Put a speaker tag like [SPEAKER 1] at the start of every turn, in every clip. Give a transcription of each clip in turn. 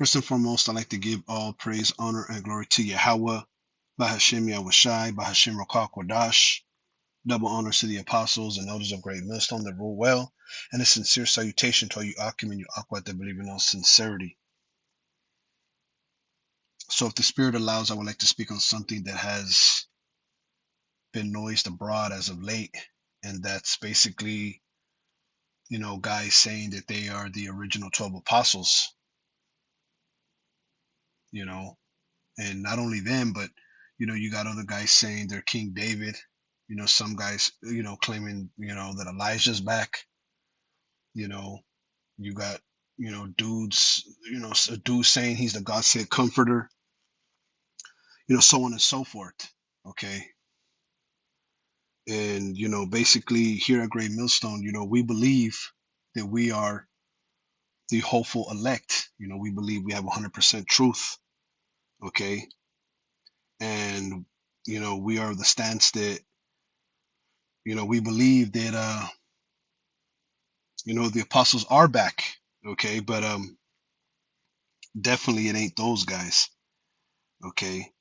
[SPEAKER 1] First and foremost, I'd like to give all praise, honor, and glory to Yahweh, Bahashem Yahushai, Bahashem Rakak Wadash. Double honors to the apostles and elders of Great Millstone that rule well, and a sincere salutation to all you Akim and you Akwat that believe in all sincerity. So, if the Spirit allows, I would like to speak on something that has been noised abroad as of late, and that's basically, guys saying that they are the original 12 apostles, and not only them, but you got other guys saying they're King David. Some guys, claiming, that Elijah's back. You got, dudes, a dude saying he's the God sent comforter. So on and so forth. Okay. And, basically here at Great Millstone, we believe that we are the hopeful elect. We believe we have 100% truth. Okay. And, we are the stance that, we believe that, the apostles are back. Okay. But, definitely it ain't those guys. Okay.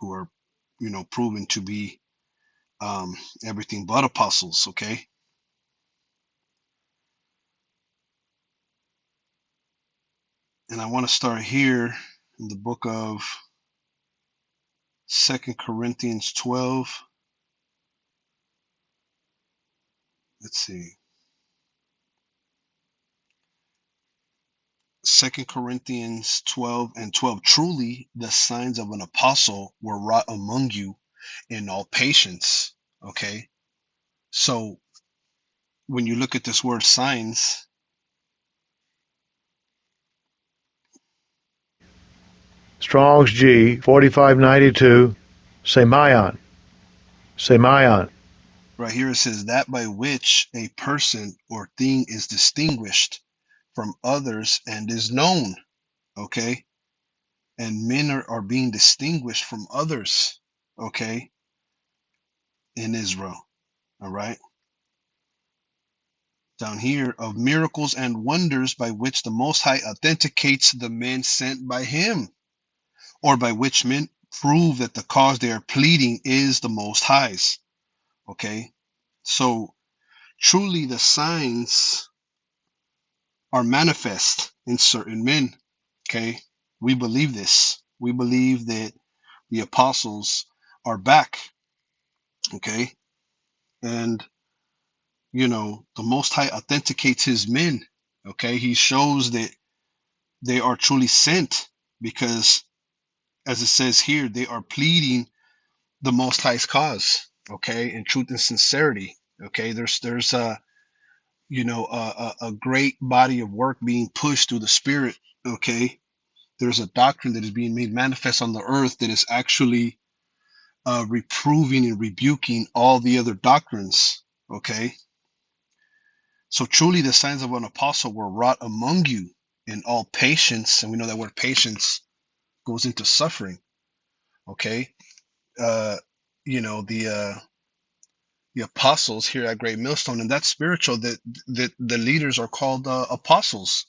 [SPEAKER 1] Who are, proven to be, everything but apostles. Okay. And I want to start here in the book of 2 Corinthians 12. Let's see. 2 Corinthians 12 and 12. Truly, the signs of an apostle were wrought among you in all patience. Okay. So when you look at this word signs,
[SPEAKER 2] Strong's G 4592, Semayon.
[SPEAKER 1] right here it says that by which a person or thing is distinguished from others and is known. Okay. And men are being distinguished from others. Okay. In Israel. All right. Down here, of miracles and wonders by which the Most High authenticates the men sent by him, or by which men prove that the cause they are pleading is the Most High's. Okay. So truly the signs are manifest in certain men. Okay. We believe this. We believe that the apostles are back. Okay. And, the Most High authenticates his men. Okay. He shows that they are truly sent because, as it says here, they are pleading the Most High's cause. Okay. In truth and sincerity. Okay. There's a great body of work being pushed through the Spirit. Okay. There's a doctrine that is being made manifest on the earth that is actually reproving and rebuking all the other doctrines. Okay. So truly the signs of an apostle were wrought among you in all patience. And we know that word patience goes into suffering. Okay. The apostles here at Great Millstone, and that's spiritual, that the leaders are called apostles.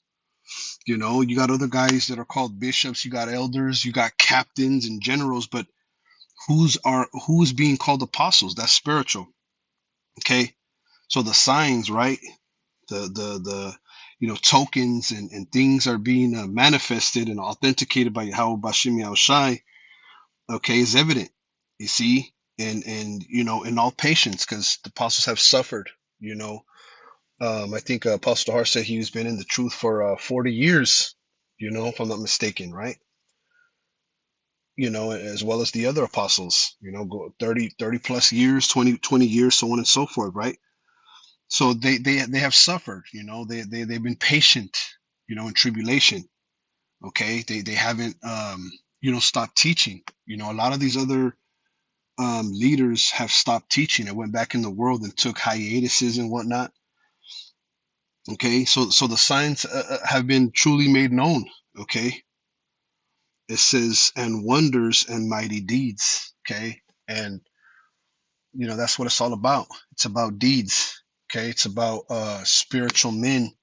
[SPEAKER 1] You got other guys that are called bishops, you got elders, you got captains and generals, but who's being called apostles? That's spiritual. Okay. So the signs, right? The tokens and things are being manifested and authenticated by Yahweh Bashim Yahushai. Okay, is evident. You see, and in all patience, because the apostles have suffered. I think Apostle Har said he's been in the truth for 40 years. If I'm not mistaken, right? As well as the other apostles. Go 30 plus years, 20 years, so on and so forth, right? So they have suffered. They've been patient. In tribulation. Okay, they haven't stopped teaching. A lot of these other leaders have stopped teaching and went back in the world and took hiatuses and whatnot. Okay, so the signs have been truly made known. Okay, it says, and wonders and mighty deeds. Okay, and that's what it's all about. It's about deeds. Okay, it's about spiritual men.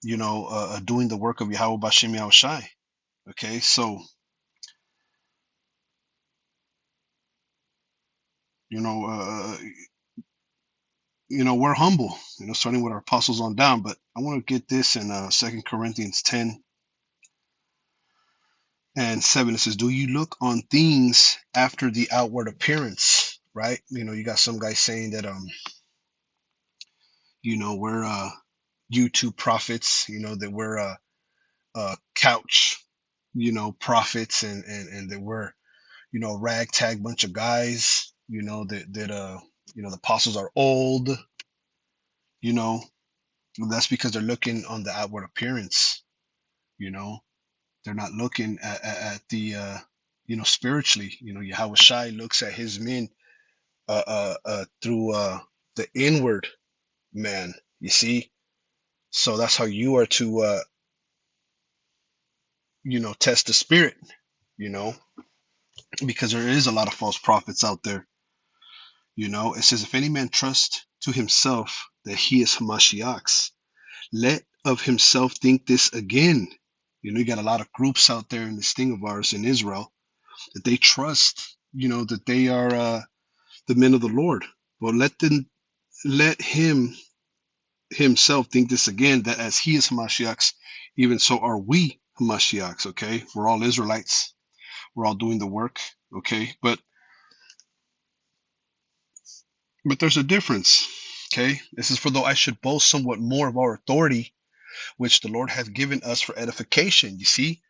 [SPEAKER 1] Doing the work of Yahweh Bashim Yahushai. Okay, so you know, we're humble, starting with our apostles on down. But I want to get this in 2 Corinthians 10:7. It says, "Do you look on things after the outward appearance?" Right? You got some guys saying that we're YouTube prophets. That we're couch, prophets, and that we're a ragtag bunch of guys. The apostles are old. You know, that's because they're looking on the outward appearance. You know, they're not looking at the spiritually. Yahweh Shai looks at his men through the inward man. You see, so that's how you are to test the spirit. You know, because there is a lot of false prophets out there. It says, if any man trust to himself that he is Hamashiach's, let of himself think this again. You got a lot of groups out there in this thing of ours in Israel that they trust, that they are the men of the Lord. Well, let him himself think this again, that as he is Hamashiach's, even so are we Hamashiach's. Okay, we're all Israelites. We're all doing the work. Okay, but there's a difference. Okay, this is for though I should boast somewhat more of our authority, which the Lord hath given us for edification. You see,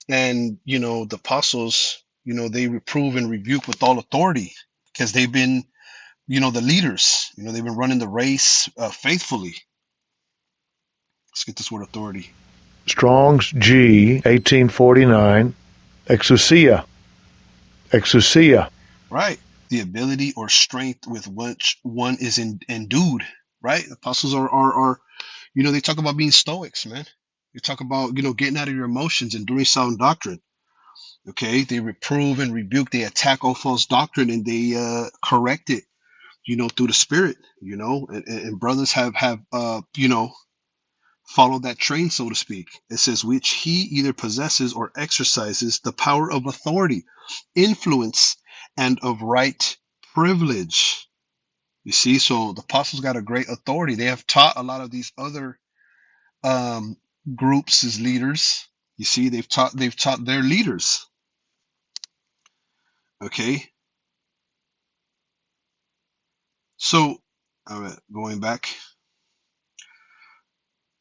[SPEAKER 1] and the apostles, they reprove and rebuke with all authority because they've been, the leaders. They've been running the race faithfully. Let's get this word authority.
[SPEAKER 2] Strong's G, 1849, exousia, exousia.
[SPEAKER 1] Right, the ability or strength with which one is endued. Right, apostles are they talk about being stoics, man. They talk about getting out of your emotions and doing sound doctrine. Okay, they reprove and rebuke, they attack all false doctrine, and they correct it, through the spirit, and brothers have followed that train, so to speak. It says, which he either possesses or exercises the power of authority, influence, and of right privilege. You see, so the apostles got a great authority. They have taught a lot of these other um, groups as leaders. You see, they've taught their leaders. Okay, so all right, going back.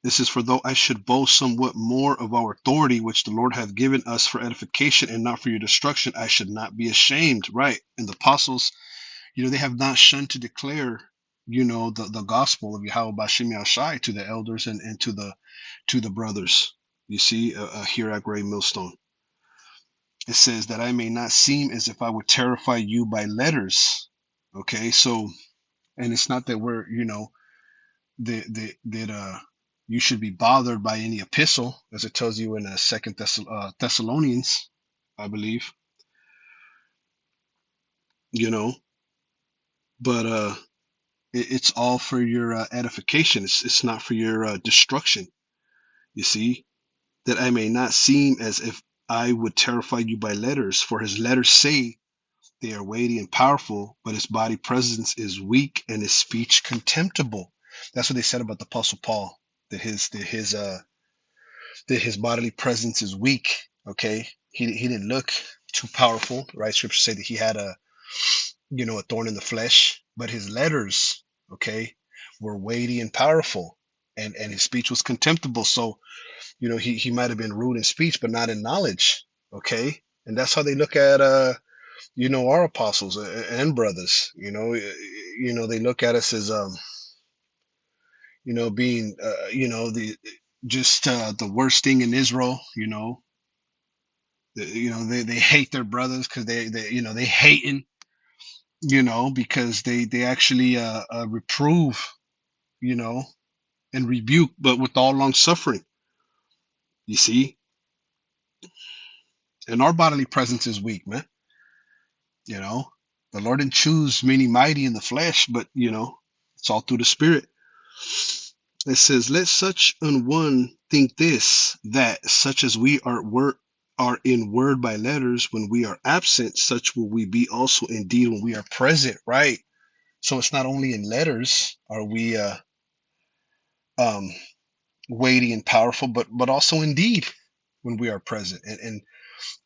[SPEAKER 1] This is for though I should boast somewhat more of our authority, which the Lord hath given us for edification and not for your destruction, I should not be ashamed. Right. And the apostles, they have not shunned to declare, the gospel of Yahweh Bashim Yahshai to the elders and to the brothers. You see, here at Great Millstone. It says that I may not seem as if I would terrify you by letters. Okay, so, and it's not that we're, that you should be bothered by any epistle, as it tells you in Second Thessalonians, I believe. You know, but it's all for your edification. It's not for your destruction. You see, that I may not seem as if I would terrify you by letters, for his letters say they are weighty and powerful, but his body presence is weak and his speech contemptible. That's what they said about the Apostle Paul, that his bodily presence is weak. Okay, he didn't look too powerful, right? Scripture say that he had a thorn in the flesh, but his letters, okay, were weighty and powerful, and his speech was contemptible. So he might have been rude in speech, but not in knowledge. Okay, and that's how they look at our apostles and brothers. They look at us as being the just the worst thing in Israel. They hate their brothers because they hating, because they actually reprove, you know and rebuke, but with all long suffering. You see, and our bodily presence is weak, man. you know the Lord didn't choose many mighty in the flesh, but it's all through the spirit. It says, "Let such an one think this, that such as we are in word by letters, when we are absent, such will we be also indeed when we are present." Right. So it's not only in letters are we um, weighty and powerful, but also indeed when we are present. And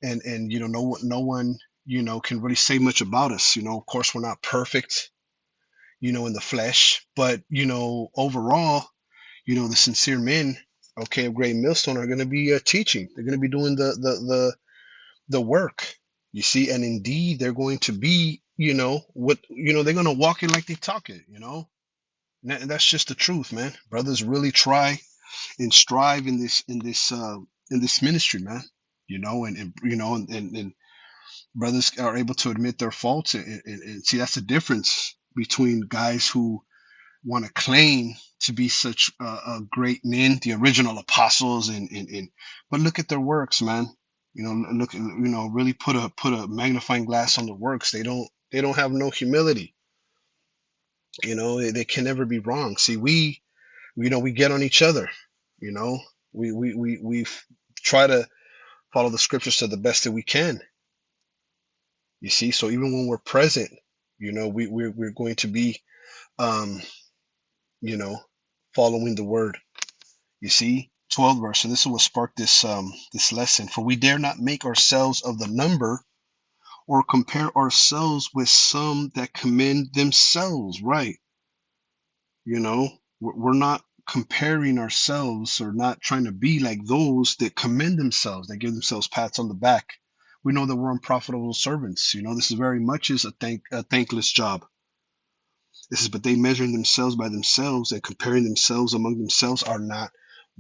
[SPEAKER 1] no one can really say much about us. Of course, we're not perfect, in the flesh, but overall, the sincere men, okay, of Great Millstone are going to be teaching. They're going to be doing the work, you see, and indeed they're going to be, they're going to walk it like they talk it, and that's just the truth, man. Brothers really try and strive in this ministry, man. And brothers are able to admit their faults, and see, that's the difference between guys who want to claim to be such great men, the original apostles, and but look at their works, man. Look, really put a magnifying glass on the works. They don't have no humility. They can never be wrong. See, we get on each other. You know, we try to follow the scriptures to the best that we can. You see, so even when we're present, we're going to be, um, you know, following the word. You see, 12th verse. So this is what sparked this lesson. For we dare not make ourselves of the number, or compare ourselves with some that commend themselves. Right. We're not comparing ourselves, or not trying to be like those that commend themselves, that give themselves pats on the back. We know that we're unprofitable servants. This is very much is a thankless job. This is, but they measuring themselves by themselves and comparing themselves among themselves are not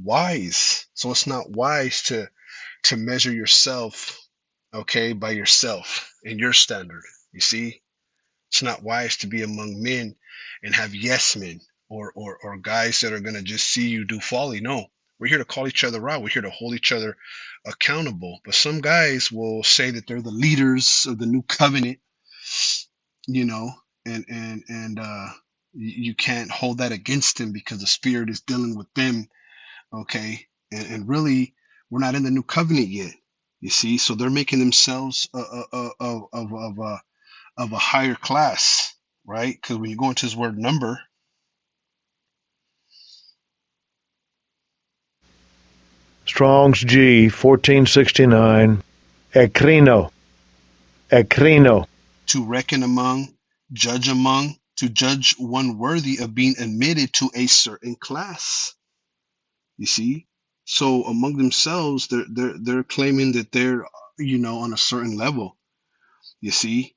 [SPEAKER 1] wise. So it's not wise to measure yourself, okay, by yourself and your standard. You see, it's not wise to be among men and have yes men, or guys that are gonna just see you do folly. No, we're here to call each other out. We're here to hold each other accountable. But some guys will say that they're the leaders of the new covenant, you know, and you can't hold that against them because the Spirit is dealing with them, okay? And really, we're not in the new covenant yet. You see, so they're making themselves of a higher class, right? Because when you go into his word number,
[SPEAKER 2] Strong's G 1469. Ekrino. Ekrino.
[SPEAKER 1] to reckon among, judge among, to judge one worthy of being admitted to a certain class. You see, so among themselves, they're claiming that they're on a certain level. You see,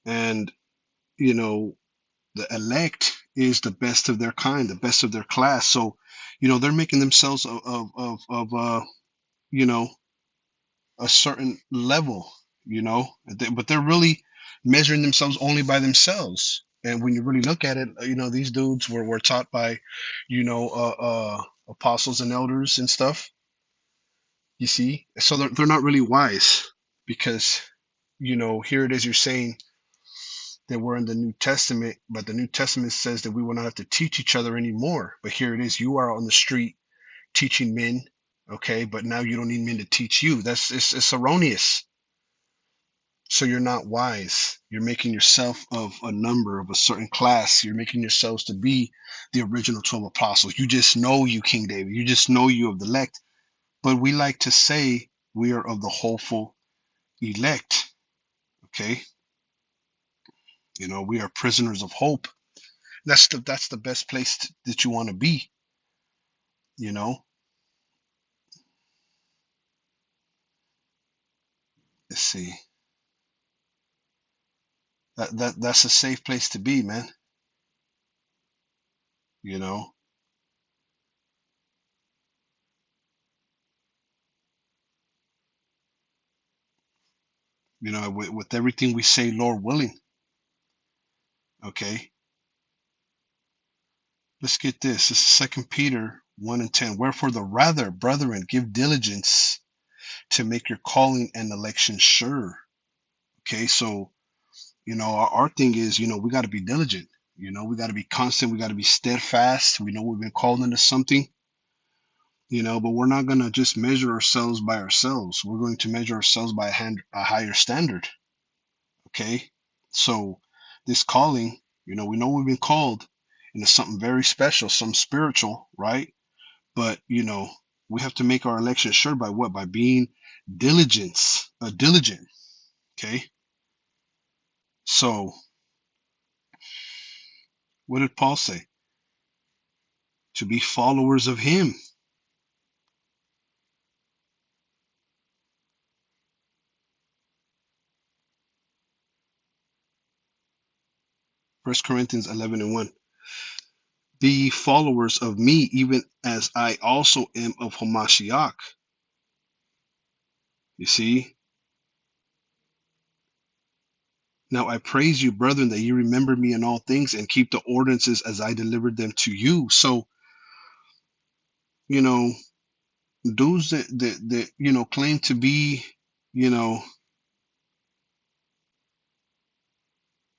[SPEAKER 1] and you know the elect is the best of their kind, the best of their class. So they're making themselves of you know a certain level, but they're really measuring themselves only by themselves. And when you really look at it, these dudes were taught by, apostles and elders and stuff. You see, so they're not really wise because, here it is. You're saying that we're in the New Testament, but the New Testament says that we will not have to teach each other anymore. But here it is. You are on the street teaching men, okay? But now you don't need men to teach you. It's erroneous. So you're not wise. You're making yourself of a number of a certain class. You're making yourselves to be the original 12 apostles. You just know you, King David. You just know you of the elect. But we like to say we are of the hopeful elect. Okay. We are prisoners of hope. That's the best place that you want to be. You know. Let's see. That's a safe place to be, man. You know. With everything we say, Lord willing. Okay. Let's get this. This is Second Peter 1:10. Wherefore the rather, brethren, give diligence to make your calling and election sure. Okay, so our thing is, we got to be diligent. We got to be constant. We got to be steadfast. We know we've been called into something, but we're not going to just measure ourselves by ourselves. We're going to measure ourselves by a higher standard. Okay. So this calling, we know we've been called into something very special, some spiritual, right? But, we have to make our election sure by what? By being diligent. Okay. So what did Paul say? To be followers of him. First Corinthians 11:1. Be followers of me, even as I also am of Hamashiach. You see? Now I praise you, brethren, that you remember me in all things and keep the ordinances as I delivered them to you. So, you know, those that claim to be, you know,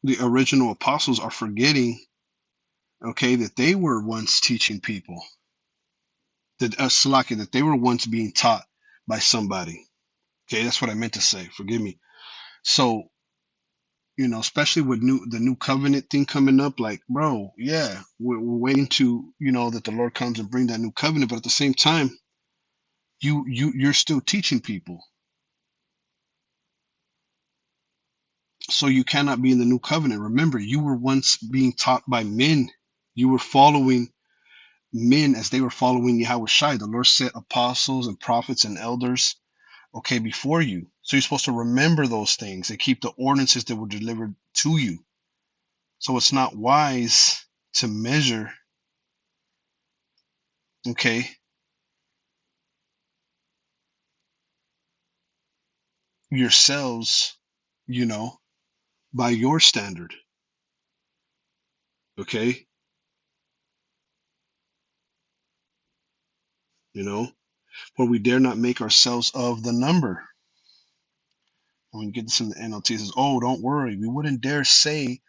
[SPEAKER 1] the original apostles are forgetting, okay, that they were once teaching people, that they were once being taught by somebody. Okay, that's what I meant to say. Forgive me. So, especially with the new covenant thing coming up, like, bro, yeah, we're waiting to, that the Lord comes and bring that new covenant, but at the same time, you're still teaching people. So you cannot be in the new covenant. Remember, you were once being taught by men. You were following men as they were following Yahweh Shai. The Lord set apostles and prophets and elders, okay, before you. So you're supposed to remember those things and keep the ordinances that were delivered to you. So it's not wise to measure, okay, yourselves, you know, by your standard, okay, you know, for we dare not make ourselves of the number. When you get this in the NLT, it says, oh, don't worry, we wouldn't dare say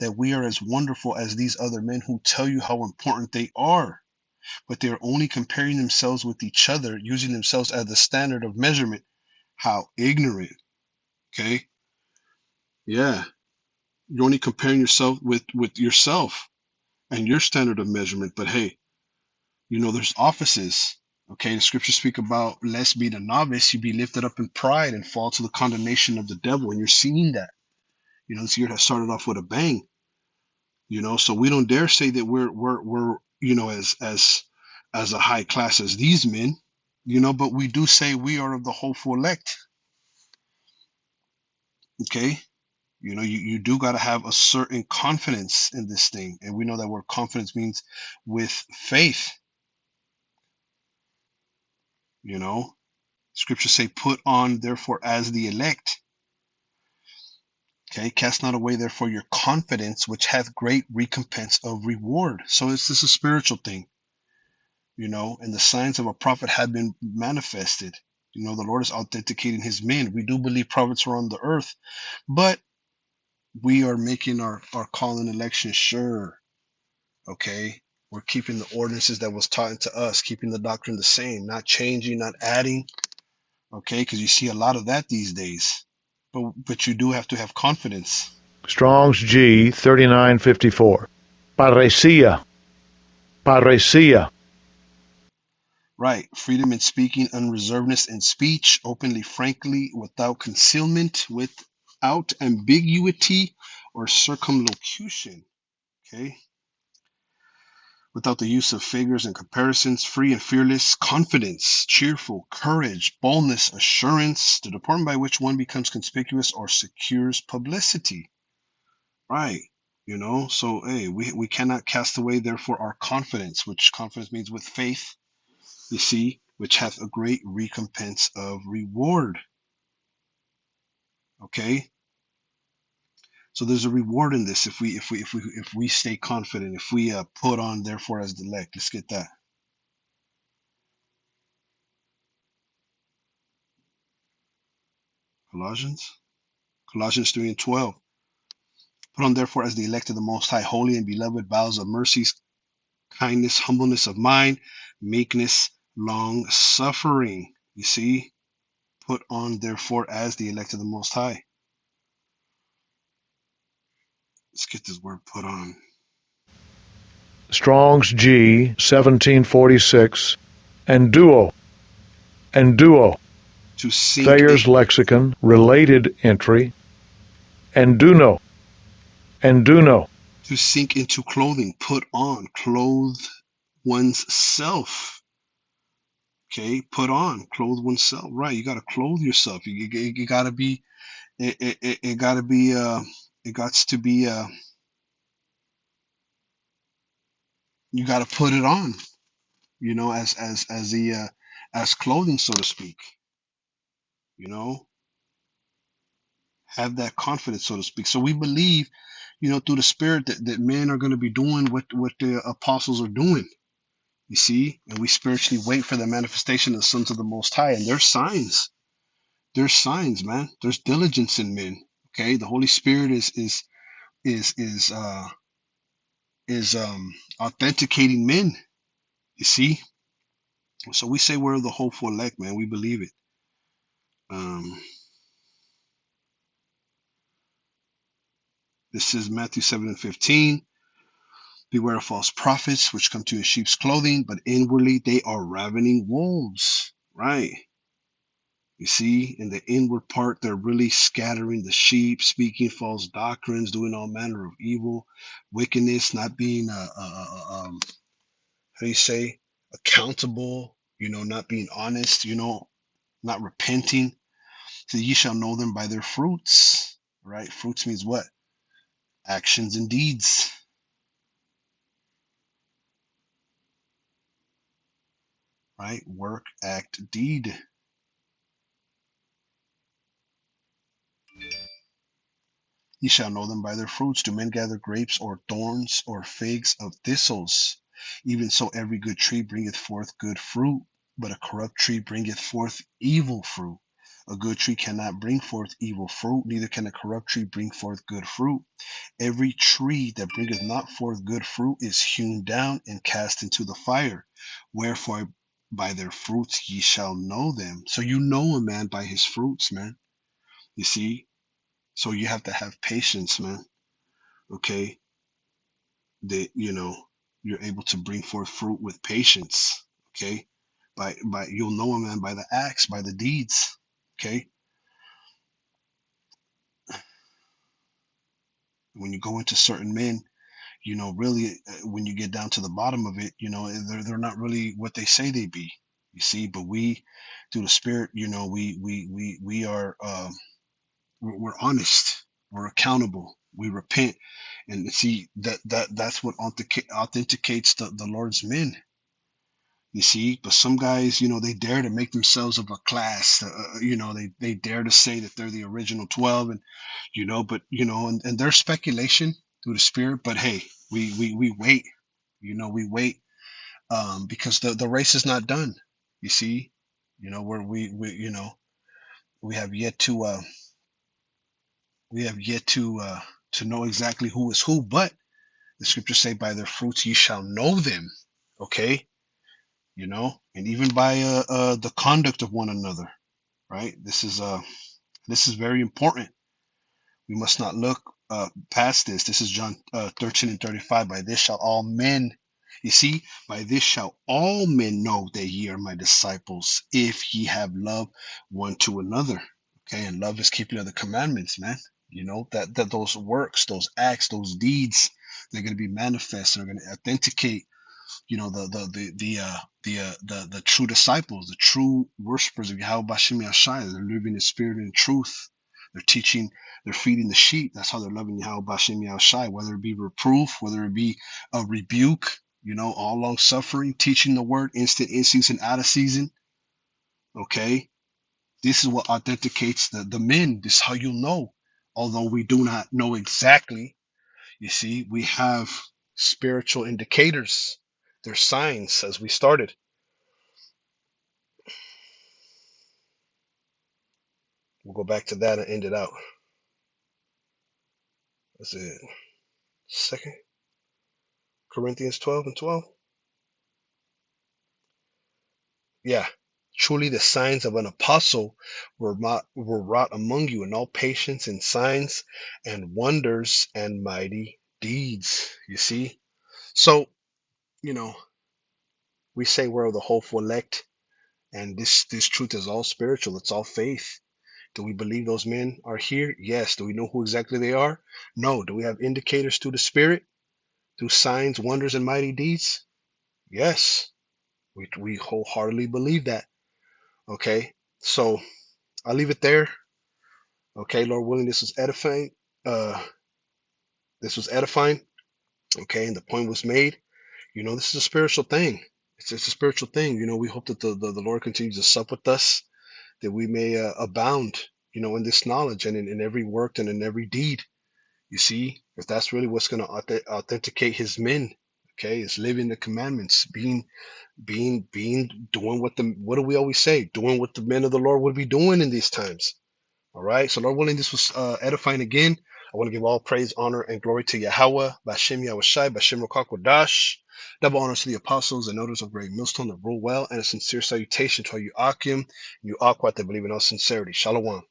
[SPEAKER 1] that we are as wonderful as these other men who tell you how important they are, but they are only comparing themselves with each other, using themselves as the standard of measurement. How ignorant, okay? Yeah, you're only comparing yourself with yourself and your standard of measurement. But hey, there's offices. Okay, the scriptures speak about lest be the novice, you be lifted up in pride and fall to the condemnation of the devil. And you're seeing that. This year has started off with a bang. So we don't dare say that we're as a high class as these men. But we do say we are of the hopeful elect. Okay, you do got to have a certain confidence in this thing, and we know that word confidence means with faith. You know, Scriptures say, "Put on, therefore, as the elect." Okay, cast not away, therefore, your confidence, which hath great recompense of reward. So it's this a spiritual thing, and the signs of a prophet have been manifested. The Lord is authenticating His men. We do believe prophets are on the earth, but we are making our call and election sure. Okay, we're keeping the ordinances that was taught to us, keeping the doctrine the same, not changing, not adding. Okay, because you see a lot of that these days. But you do have to have confidence.
[SPEAKER 2] Strong's G 3954. Paresia. Paresia.
[SPEAKER 1] Right. Freedom in speaking, unreservedness in speech, openly, frankly, without concealment, without ambiguity or circumlocution. Okay. Without the use of figures and comparisons, free and fearless, confidence, cheerful, courage, boldness, assurance, the deportment by which one becomes conspicuous or secures publicity. Right. So hey, we cannot cast away therefore our confidence, which confidence means with faith, you see, which hath a great recompense of reward. Okay, so there's a reward in this if we stay confident, if we put on therefore as the elect. Let's get that. Colossians 3:12. Put on therefore as the elect of the Most High, holy and beloved, bowels of mercies, kindness, humbleness of mind, meekness, long suffering. You see, put on therefore as the elect of the Most High. Let's get this word put on.
[SPEAKER 2] Strong's G 1746, and duo,
[SPEAKER 1] To sink it,
[SPEAKER 2] Thayer's Lexicon, related entry, and duno,
[SPEAKER 1] to sink into clothing, put on, clothe one's self. Okay, put on, clothe oneself. Right, you got to clothe yourself. You got to be. It got to be. It got to be. You got to put it on. As the as clothing, so to speak. You know, have that confidence, so to speak. So we believe, through the Spirit that men are going to be doing what the apostles are doing. You see, and we spiritually wait for the manifestation of the sons of the Most High, and there's signs. There's signs, man. There's diligence in men. Okay, the Holy Spirit is is uh is authenticating men. You see, so we say we're the hopeful elect, man. We believe it. Um, this is Matthew 7:15. Beware of false prophets, which come to you in sheep's clothing, but inwardly they are ravening wolves. Right. You see, in the inward part, they're really scattering the sheep, speaking false doctrines, doing all manner of evil, wickedness, not being, how do you say, accountable, not being honest, not repenting. So ye shall know them by their fruits, right? Fruits means what? Actions and deeds, right? Work, act, deed. Ye shall know them by their fruits. Do men gather grapes or thorns or figs of thistles? Even so, every good tree bringeth forth good fruit, but a corrupt tree bringeth forth evil fruit. A good tree cannot bring forth evil fruit, neither can a corrupt tree bring forth good fruit. Every tree that bringeth not forth good fruit is hewn down and cast into the fire. Wherefore, by their fruits ye shall know them. So you know a man by his fruits, man. You see? So you have to have patience, man. Okay? That you're able to bring forth fruit with patience. Okay? By you'll know a man by the acts, by the deeds. Okay? When you go into certain men, really, when you get down to the bottom of it, they're not really what they say they be. You see, but we, through the Spirit, we are, we're honest, we're accountable, we repent, and see that's what authenticates the Lord's men. You see, but some guys, they dare to make themselves of a class. They dare to say that they're the original 12, and but and there's speculation through the Spirit. But hey, we wait. We wait, because the race is not done. You see, where we have yet to to know exactly who is who. But the scriptures say, "By their fruits ye shall know them." Okay, and even by the conduct of one another. Right. This is very important. We must not look past this. This is John 13:35. By this shall all men, you see, by this shall all men know that ye are my disciples, if ye have love one to another. Okay, and love is keeping of the commandments, man. That those works, those acts, those deeds, they're going to be manifest and are going to authenticate the true disciples, the true worshipers of Yahweh Bashim Yashai. They're living in spirit and truth. They're teaching, they're feeding the sheep. That's how they're loving Yahweh Bashim Yashai, whether it be reproof, whether it be a rebuke, all long suffering, teaching the word, instant in season, out of season. Okay. This is what authenticates the men. This is how you'll know. Although we do not know exactly, you see, we have spiritual indicators. There's signs as we started. We'll go back to that and end it out. Is it Second Corinthians 12:12? Yeah. Truly the signs of an apostle were wrought among you in all patience and signs and wonders and mighty deeds. You see? So, you know, we say we're the hopeful elect, and this truth is all spiritual, it's all faith. Do we believe those men are here? Yes. Do we know who exactly they are? No. Do we have indicators through the Spirit, through signs, wonders, and mighty deeds? Yes. We wholeheartedly believe that. Okay. So I'll leave it there. Okay, Lord willing, this was edifying. Uh, this was edifying. Okay, and the point was made. This is a spiritual thing. It's a spiritual thing. We hope that the Lord continues to sup with us, that we may abound, in this knowledge and in every work and in every deed. You see, if that's really what's going to authenticate His men, okay, is living the commandments, doing what do we always say? Doing what the men of the Lord would be doing in these times. All right. So, Lord willing, this was edifying again. I want to give all praise, honor, and glory to Yahweh, Bashem Yahushai, Bashem Rokak. Double honors to the apostles and elders of Great Millstone that rule well, and a sincere salutation to all you Akim and you Akwat that believe in all sincerity. Shalom.